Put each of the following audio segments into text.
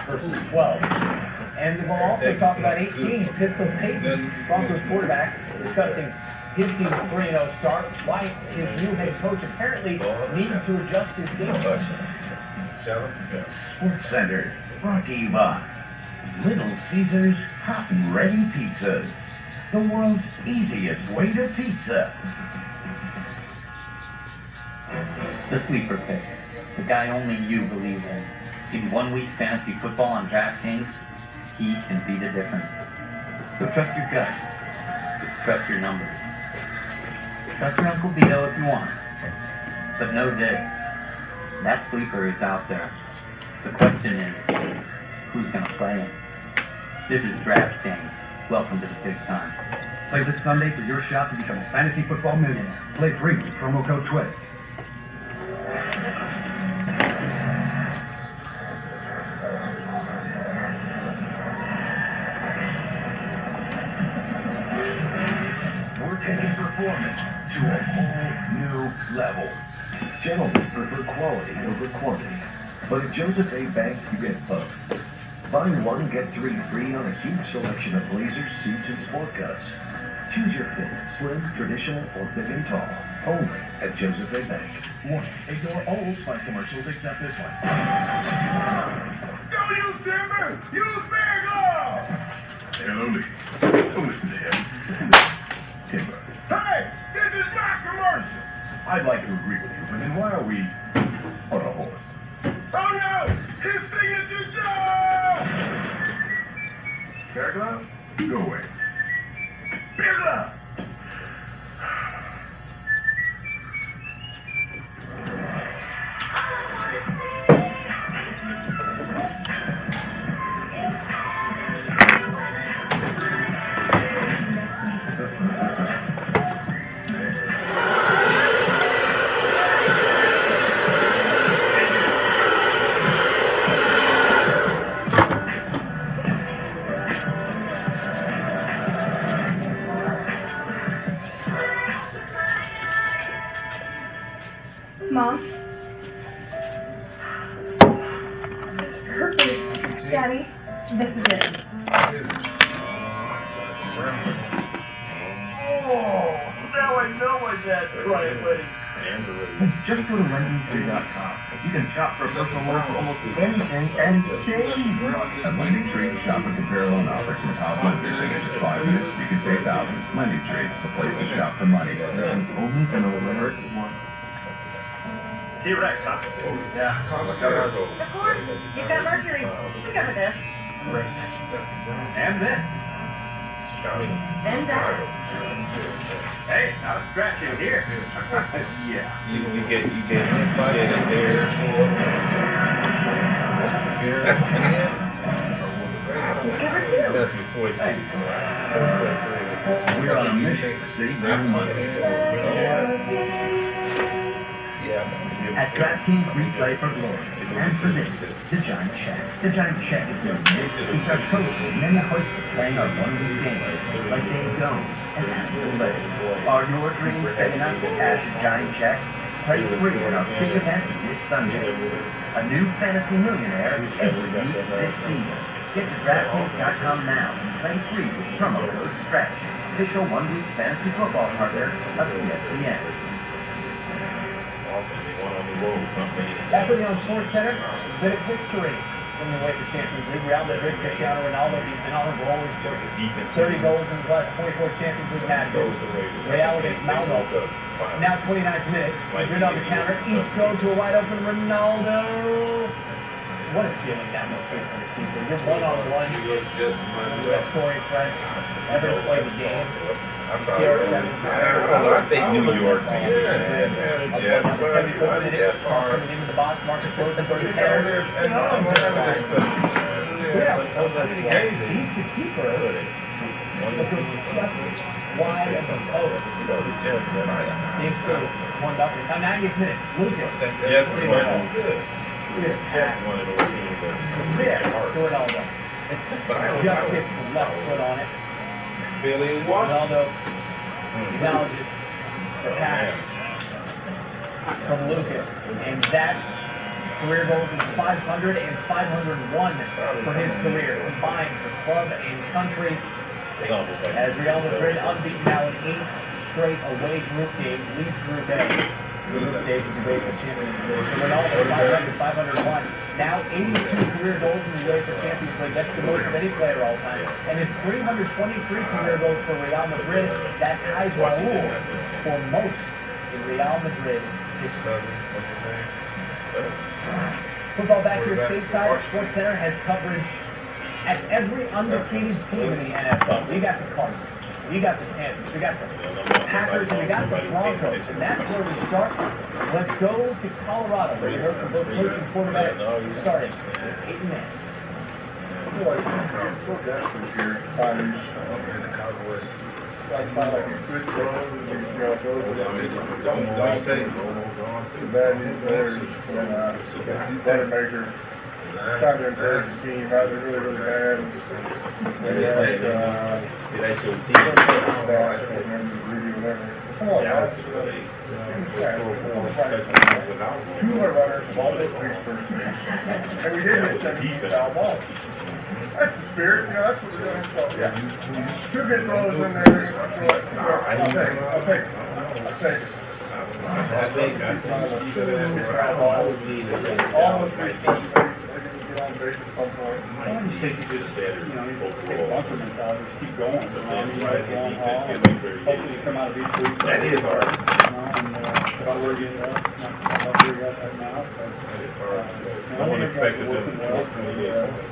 versus 12. And we'll also talk about 18, Pistol Payton, Broncos quarterback, discussing his team's 3-0 start, why his new head coach apparently needs to adjust his game plan. Sports Center, brought to you by Little Caesars Hot and Ready Pizzas, the world's easiest way to pizza. The sleeper pick, the guy only you believe in. In 1 week fantasy football on DraftKings, he can be the difference. So trust your gut. Trust your numbers. Trust your Uncle Vito if you want. But know this, that sleeper is out there. The question is, who's going to play him? This is DraftKings. Welcome to the big time. Play this Sunday for your shot to become a fantasy football millionaire. Play free with promo code TWIST. We're taking performance to a whole new level. Gentlemen prefer quality over quantity. But at Joseph A. Bank, you get both. Buy one, get 3 free on a huge selection of blazers, suits, and sport coats. Choose your fit, slim, traditional, or big and tall. Only at Joseph A. Bank. Warning, ignore all old Spice commercials except this one. Don't use timber! Use bear glove! Hello, ladies. Don't listen to him. Timber. Hey! This is not commercial! I'd like to agree with you, but then why are we on a horse? Oh no! His signature job! Bear glove? Go away. Bear glove! Mom? Perfect. Daddy, this is it. Oh, now I know my dad's crying, buddy. Just go to LendingTree.com. You can shop for a personal loan for almost anything and change. At Lending Tree, shop and compare loan offers from top lenders in just 5 minutes. You can save thousands. Lending Tree, the place to shop for money. Only to know where it's one. T-Rex, huh? Of Yeah. course, you've got Mercury. You cover this. And this. And that. Hey, not a scratch in here. Yeah. You get there. Cover two. That's before you. We're on a mission to save real money. At DraftKings, we play for glory. And for this, the Giant Check. The Giant Check is where this keeps our coaches and many hosts playing our one-week games like Dave Jones and Axel Lay. Are your dreams big enough to cash a Giant Check? Play free in our big event this Sunday. A new fantasy millionaire every week this season. Get to DraftKings.com now and play free with promo code STRETCH. Official one-week fantasy football partner of ESPN. Equity on Sports Center, a bit of history in the UEFA Champions League. Real Madrid, Cristiano Ronaldo, the inaugural goal is 30 goals in the last 24 Champions League matches. Real against Malmo. Now 29th minute, Madrid on the counter. East goes to a wide open Ronaldo. What a feeling that must be for the season. You're one-on-one with that story friend. Never played the game. I think New York. Coming into the box, Marcus Rosen for the header. He's the keeper. Wide of the post. Big two, 1-0. Now 90th minute, Lucas. Yes, Ronaldo. Just hits the left foot on it. Billy Watson. Ronaldo acknowledges the pass from Lucas, and that Career goals is 500 and 501 for his career, combined for club and country. As Real Madrid unbeaten now in 8 straight away group games, leads Group A. Group stage of the UEFA Champions League. So Ronaldo 500, 501. Now 82 career goals in the UEFA Champions League. That's the most of any player all time. And his 323 career goals for Real Madrid. That ties Raul for most in Real Madrid history. Football back here stateside. SportsCenter has coverage at every undefeated team in the NFL. We got the Cardinals, we got the Panthers, we got the Packers, and we got the Broncos, and that's where we start. Let's go to Colorado, where you heard from both coach and quarterback, starting with Peyton Manning. Started to encourage the team out there really, really bad. They had, two of our runners have all been first. And we did hit 17 foul balls. That's the spirit, you know, that's what we're doing. So, yeah. 2 good throws in there. I'll take it. Keep going. Hopefully you come out of these weeks. That is hard.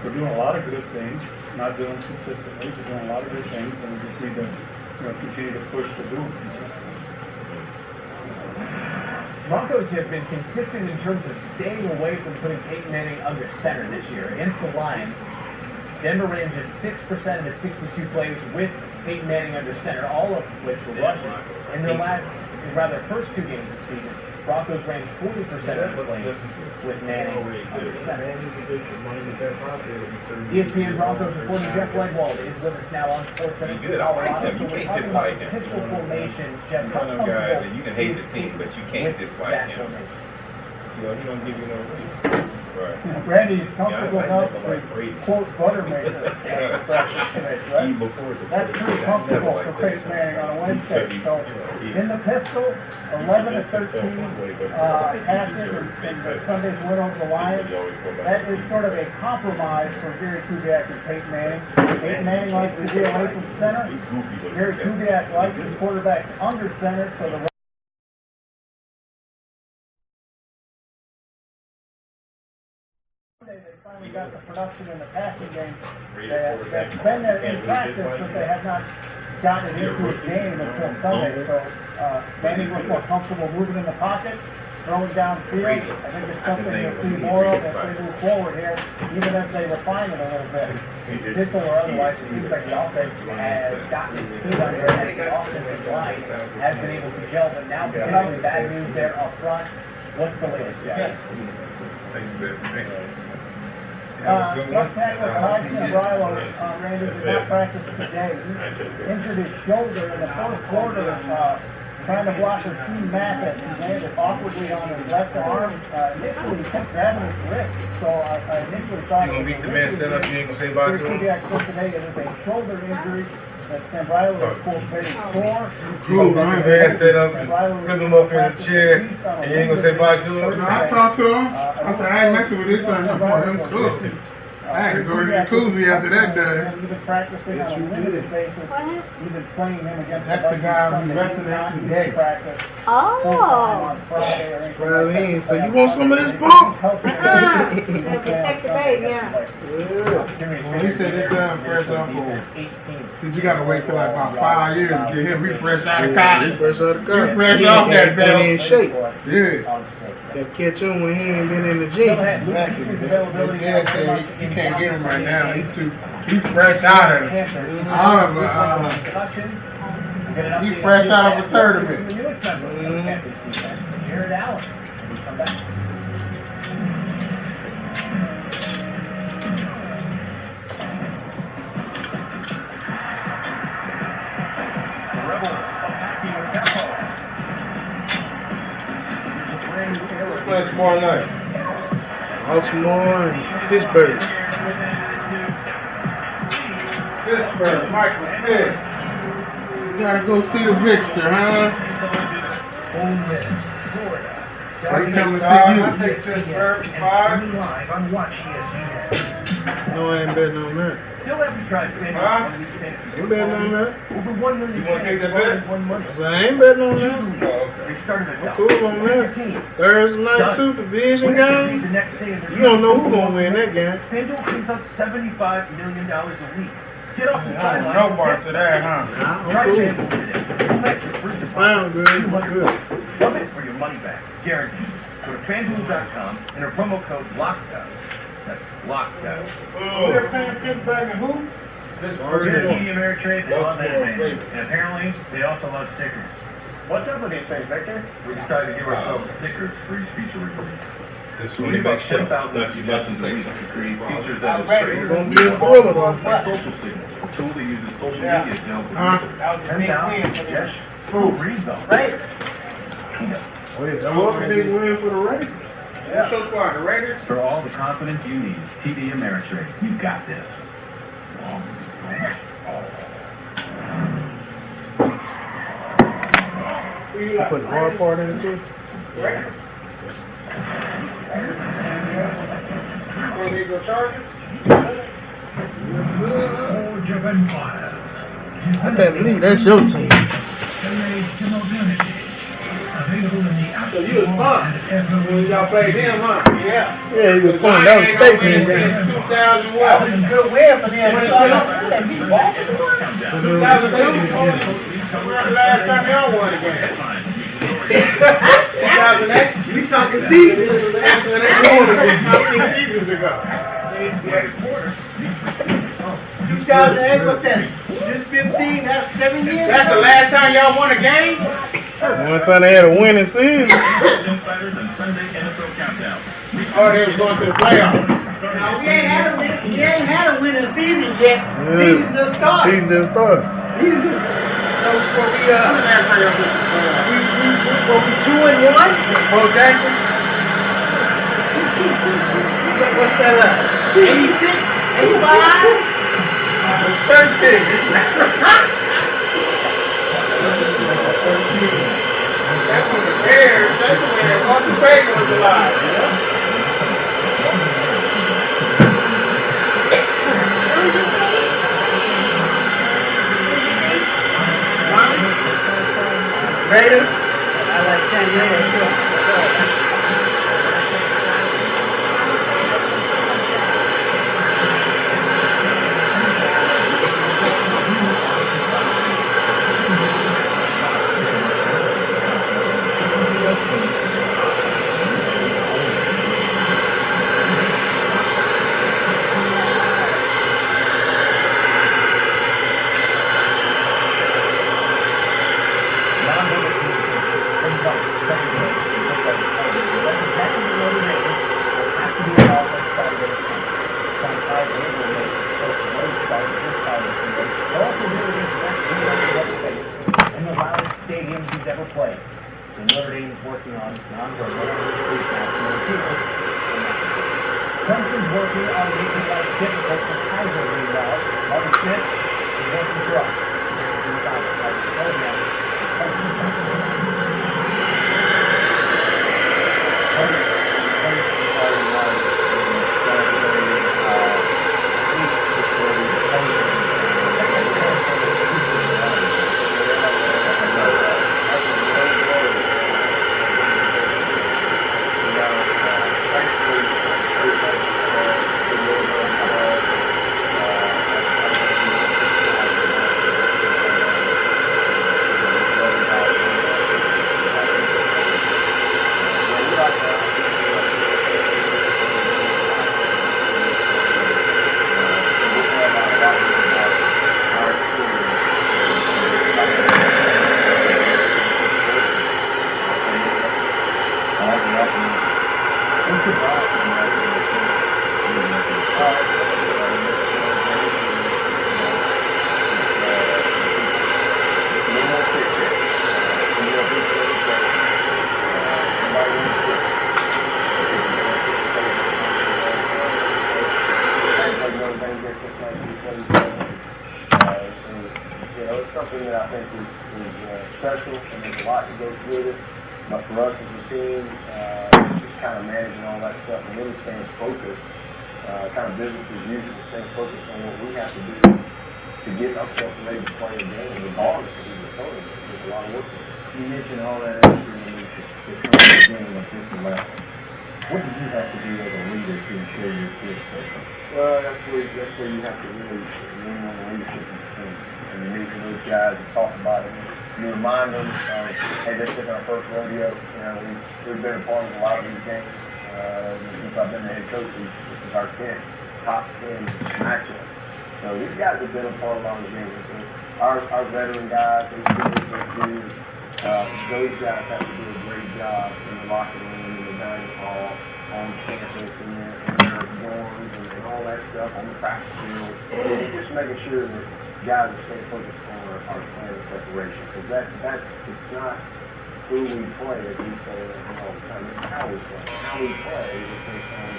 We're doing a lot of good things, not doing consistently. We're doing a lot of good things, and we just need to, continue to push to do them. Broncos have been consistent in terms of staying away from putting Peyton Manning under center this year. Against the Lions, Denver ran just 6% of the 62 plays with Peyton Manning under center, all of which were rushes. In their first 2 games of the season, Broncos ran 40% of the plays with Manning under center. ESPN Broncos reporter Jeff Legwald is with us now on SportsCenter. Good, I like him. You can't dislike him. Pistol formation, Jeff. One of them guys that you can hate the team, but you can't dislike him. He don't give you no reason. Right. Randy is comfortable enough to quote Buttermaker at practice today, right? That's pretty comfortable for Peyton Manning on a Wednesday. So in the pistol, 11 of 13 passes in the Sunday's win over the Lions. That is sort of a compromise for Gary Kubiak and Peyton Manning. Peyton Manning likes to get away from center. Gary Kubiak likes his quarterback under center, so the they finally got the production in the passing game that's been there in practice, but they have not gotten it into his game until Sunday. So Manning was more comfortable moving in the pocket, throwing downfield. I think it's something you'll see more of as they move forward here, even as they refine it a little bit. Pistol or otherwise, it seems like the offense has gotten its feet under it, and the offensive line has been able to gel, but now potentially bad news there up front. What's the latest, Jack? Left tackle Tyson Abrilo, Randy, did not practice today. He injured his shoulder in the fourth quarter, trying to block Rasheed Mathis. He landed awkwardly on his left arm. Initially, he kept grabbing his wrist, so I initially thought you gonna beat the man set up, you ain't gonna say bye to him? Today it is a shoulder injury that Sambrilo is very sore. Cool, man. Man set up, put him up in the chair, and you ain't gonna say bye to him? No, I talked to him. I said, I ain't messing with this son. I want him to cook. I had to go to the jacuzzi after that day. He's been practicing on a limited basis. He's been playing him against That's the guy who wrestled out today. Oh. So you want some of this bump? Protect the baby, yeah. Well, he said it's fresh off of since you gotta wait till like about 5 years to get him. We fresh out of college. You fresh off that belt. in shape. Yeah. That catch on when he ain't been in the gym. Exactly. You can't get him right now. He's fresh out of it. He's fresh out of a third of it. Jared Allen. Come back. Play tomorrow night. Baltimore and Pittsburgh. Pittsburgh, Michael Pitt. Gotta go see the Victor, huh? Ole Miss, Florida. They coming to see you. I take Pittsburgh, five. Live on Watch ESPN. No, I ain't betting on that. Still every try to Huh? You betting on that? Over 1 million. You wanna take that bet? I ain't betting on that. They started I'm cool on that. Thursday night too, division game. You don't know who's gonna win that game. FanDuel pays out $75 million a week. Get off the I don't sideline. know part to that, huh? I'm Try cool. FanDuel today. Sound good. I'm good. Love it for your money back. Guaranteed. Go to FanDuel.com and enter promo code LOCKEDOWN. That's LOCKEDOwn. They're paying Pittsburgh and who? TD Ameritrade, they love that name. And apparently, they also love stickers. What's up with these things, Victor? We decided to give ourselves stickers for each feature we release. We make 10,000 suggestions a week to create features that illustrate It's gonna be a thriller though. Social signals, a tool that uses social media to help with Huh? That was a big win for Yes. the Who reads them? Right. Oh, yeah, that was a big win for the Raiders. What's so far, the Raiders? For all the confidence you need, TD Ameritrade, you got this. You put the hard part in it too. When they go Chargers? I can't believe that's your team. So you was fun when y'all played them, huh? Yeah. Yeah, he was fun. That was a state team game. 2000 what? That was a good win for them. 2002? Last time y'all won a game. 2008? We talking seasons. After they won a game. How many seasons ago? 2008, what's that? This 15, that's 7 years. That's the last time y'all won a game? One time they had a winning season. Oh, they was going to the playoffs. Now, we ain't had a winning season yet. Season just started. Season just started. So, were we, When the last time y'all won? were we 2-1? Bo Jackson? What's that, 86? 85? 13. That's when the Bears, that's when Walter Payton was alive. Raiders? I like San Diego too. Clemson's working on making life difficult for Kaiser meanwhile. Marvin Smith is working for us. since 1927. So, you know, it's something that I think is special, and there's a lot that goes with it. But for us as a team, just kind of managing all that stuff and really staying focused, kind of business as usual, staying focused on what we have to do to get ourselves ready to play a game, regardless of who the opponent is. There's a lot of work. You mentioned all that extra minutia. It's not a game of this level. What do you have to do as a leader to ensure your kids stay focused? Well, that's where you have to really lean on the leadership of the team. And you meet with those guys and talk about it. You remind them, hey, this isn't our first rodeo. You know, we've been a part of a lot of these games. Since I've been the head coach, this is our 10th, top 10 matchup. So these guys have been a part of a lot of the games. So our veteran guys, those dudes, those guys have to do a great job in the locker room, in the dining hall, on campus, in their dorms, and all that stuff, on the practice field. And just making sure that guys are staying focused on our plan of preparation. Because it's not who we play, as we say all the time, it's how we play. How we play is based on,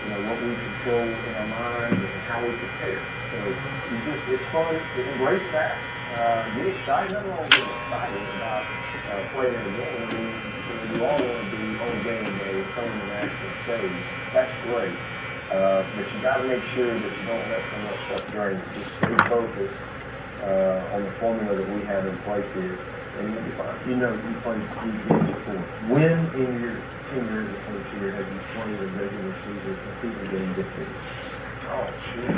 you know, what we control in our minds and how we prepare. So it's fun to embrace that. Get excited. Nothing wrong with getting excited about playing in a game. I mean, you all want to be on game day, playing the national stage. That's great. But you got to make sure that you don't let so much stuff drain you. Just stay focused on the formula that we have in place here, and you'll be fine. You know, you played these games before. When in your tenure as a coach here have you played a regular season game this big? Oh, shoot.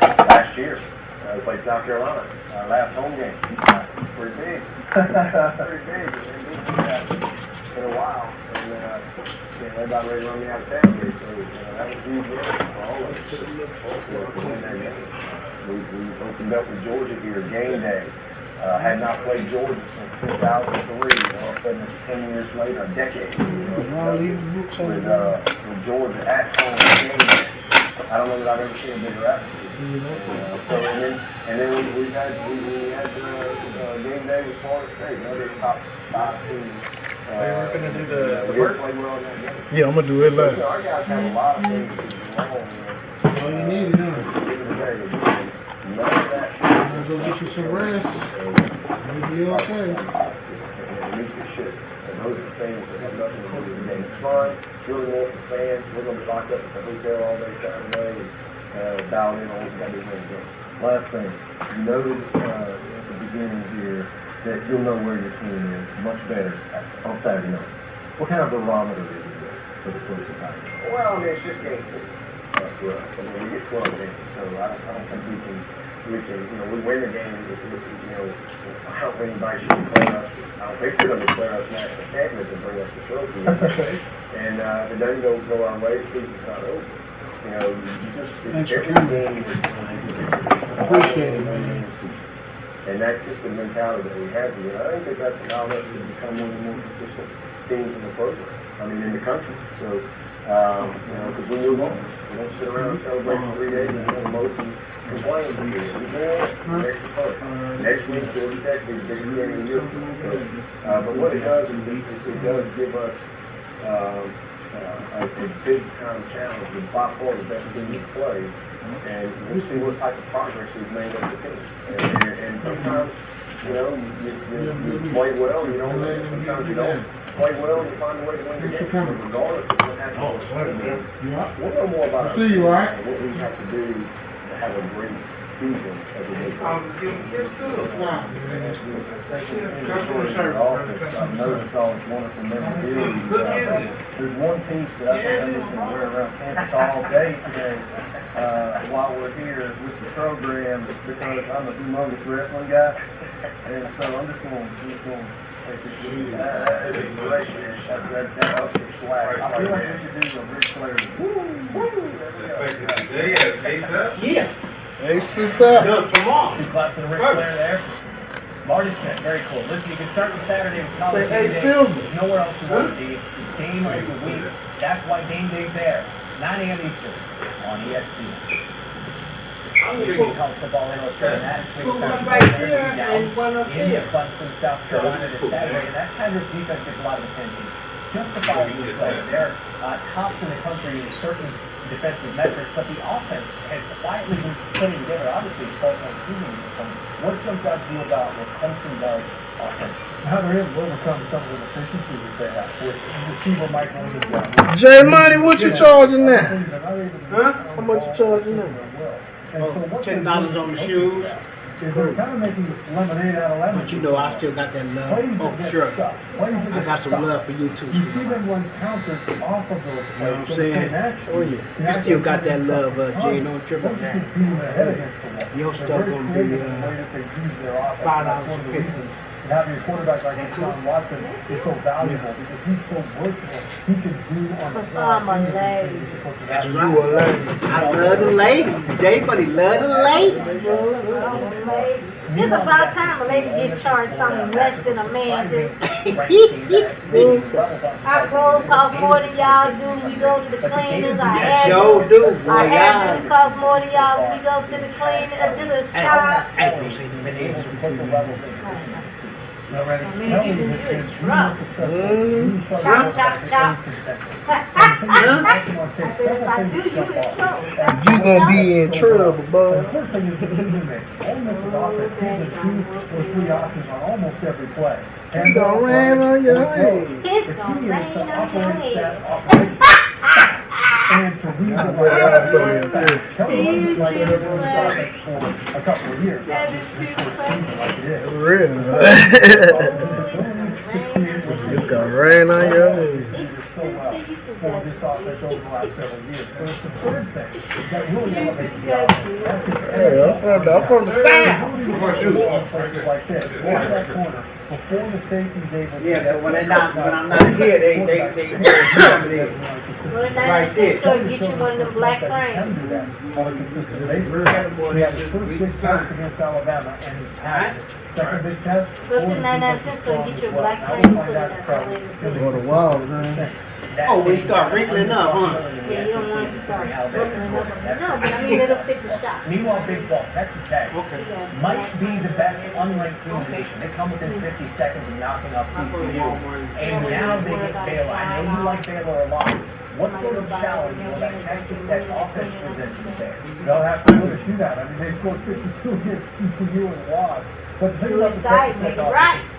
Last year. We played South Carolina. Last home game. Pretty big. Pretty big. In a while. And everybody ready to run me out of town here. So that was huge for all of us to win that game. We opened up with Georgia here, game day. Had not played Georgia since 2003. All of a sudden, it's 10 years later, a decade. With Georgia at home game day. I don't know that I've ever seen a bigger atmosphere. So and then we had game day with Florida State, another top 5 team. We're gonna do the work. Play well in that game. Yeah, I'm gonna do it live. So, our guys have a lot of things to do wrong. All you need is none of that. Go get you some rest. You'll be okay. Those are things that have nothing to do with the game. It's fun. It's really more for fans. We're going to be locked up at the hotel all day Saturday and dialed in on what we got to do in the game. Last thing, you noted at the beginning here that you'll know where your team is much better on Saturday night. What kind of barometer is it for the first time? Well, I mean, it's just game 2 for us. I mean, we get 12 games, so I don't think we can, you know, we win the game. You know, I don't think anybody should declare us. I don't think they're going to declare us national champions and bring us the trophy. And if it doesn't go our way, the season's not over. You know, it's every game is appreciate it, man. And that's just the mentality that we have here. I think that's allowed us to become one of the more consistent teams in the program. I mean, in the country. So, you know, because we move on. We don't sit around and celebrate for 3 days and promote and complain. We go on. Next week, Georgia Tech is the biggest game of the year. So, but what it does is it does give us a big time challenge with by far the best team we play. And we see what type of progress we've made as a team. And sometimes, you know, you play well, you don't win. Sometimes you don't play well, and you find a way to win the game. But regardless of what happens, we'll know more about our team and what we have to do to have a great season as a head coach. I've noticed all this wonderful memorabilia. There's one piece that I think I'm just going to wear around campus all day today while we're here with the program because I'm a humongous wrestling guy. And so I'm just going to take this with you. That is great, man. That ups your swag. I feel like we should do a Ric Flair. Woo! Yeah. Hey, sister. Come on. Two claps to the Ric Flair there. Marty Smith, very cool. Listen, you can start with Saturday with college game day. There's nowhere else you want to be. It's game of the week. That's why game day's there. 9 a.m. Eastern on ESPN. College football illustrated that. India, Clemson, South Carolina this Saturday. And that kind of defense gets a lot of attention. Justifiably so. They're tops in the country in certain defensive metrics, but the offense has quietly been putting together, obviously, it's both on shooting and defense. What jumps out to you about what Clemson does offense? How they're able to overcome some of the deficiencies that they have with receiver Mike Williams. J Money, what you charging now? Huh? How much you charging now? $10 on the shoes. They're kind of making lemonade out of lemon. But you know I still got that love. Oh, sure. I got some love for you too. You see them run counters off of those You know plays. what I'm saying? Oh yeah. You still got that love, Jay. Don't trip on that. Your stuff gonna be $5 a piece. And having a quarterback like Deshaun Watson is so valuable because he's so versatile. He can do on the fly. I'm a lady. You a lady. I love the lady. Jay, but he love the lady. It's about time a lady gets charged something less than a man do. Our clothes cost more than y'all do. We go to the cleaners. Our hair cost more than y'all. We go to the cleaners and do the shop. Chop, chop, chop. You gonna be in trouble, bud. The first thing is the movement. Almost offense, two or three options on almost every play. It's gonna rain on your head. It's gonna rain on your head. And to read the right Kelly wasn't like everyone saw it for a couple of years. Not just this first season like it is. Really? It's gonna rain on your head. So well for this offense over the last several years. But it's the third thing that really elevates the offense. Hey, I'm from the south. Like this, walk that corner before the safety's able to. Yeah, but when I'm not here, they Well, that's just so get you one of the black frames. We have the first big test against Alabama and he's passed. Second big test. Look at 99 cents so get you a black frame. For the wild, man. Oh, we start wrinkling up, huh? Yeah, you don't want to start wrinkling up. No, but I mean, it'll fit the shot. Meanwhile, Big 12, Texas Tech might be the best unranked team in the nation. They come within 50 seconds of knocking off TCU, and now they get Baylor. I know you like Baylor a lot. What sort of challenge will that Texas Tech offense present you there? They'll have to go to shootout. I mean, they scored 52 against TCU and lost. But the thing about the Texas Tech offense,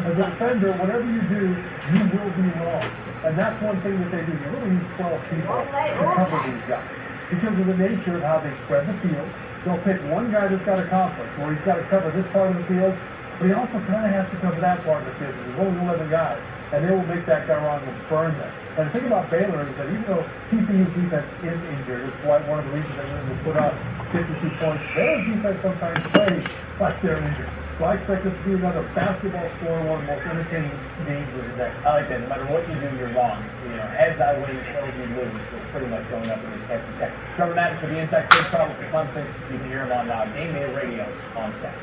as a defender, whatever you do, you will be wrong. And that's one thing that they do. You really need 12 people to cover these guys. Because of the nature of how they spread the field, they'll pick one guy that's got a conflict, or he's got to cover this part of the field, but he also kind of has to cover that part of the field. There's only 11 guys, and they will make that guy wrong and burn them. And the thing about Baylor is that even though TCU's defense is injured, it's one of the reasons they were able to put up 52 points, Baylor's defense sometimes plays like they're injured. So I expect this to be another basketball score, one of the most entertaining games of the day. I like that. No matter what you do, you're wrong. You know, heads I win, tails you lose. It's pretty much going up in this Texas Tech. Trevor Madden for the Inside State Travel for Clemson. You can hear him on Game Day Radio on set.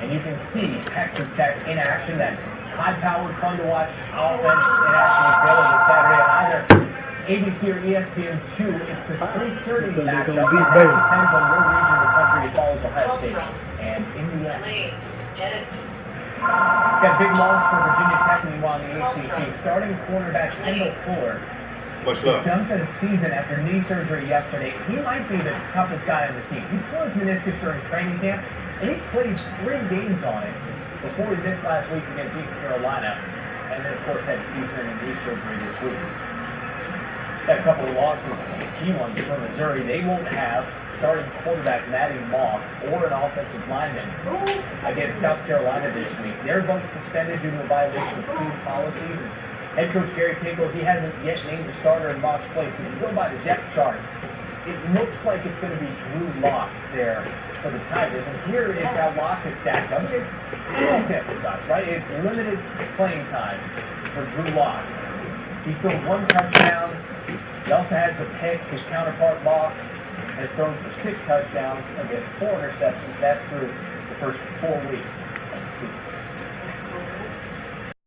And you can see Texas Tech in action. That high-powered, fun-to-watch offense in action with Baylor this Saturday on either ABC or ESPN2. It's the 3:30 matchup. It depends on your region of the country that follows Ohio State and Indiana. Got big loss for Virginia Tech meanwhile in the ACC. Starting quarterback Kendall Fuller jumped at his season after knee surgery yesterday. He might be the toughest guy on the team. He tore his meniscus during training camp, and he played 3 games on it before he missed last week against East Carolina, and then of course had season and knee surgery this week. Got a couple of losses, key ones for Missouri. They won't have starting quarterback Matty Moss or an offensive lineman against South Carolina this week. They're both suspended due to a violation of team policies. Head coach Gary Pinkel, he hasn't yet named the starter in Moss' place. If you go by the depth chart, it looks like it's going to be Drew Lock there for the Tigers. And here is how Lock is stacked up. It's all sample size, right? It's limited playing time for Drew Lock. He threw 1 touchdown. He also has the pick. His counterpart Lock has thrown for 6 touchdowns against 4 interceptions. That's through the first 4 weeks.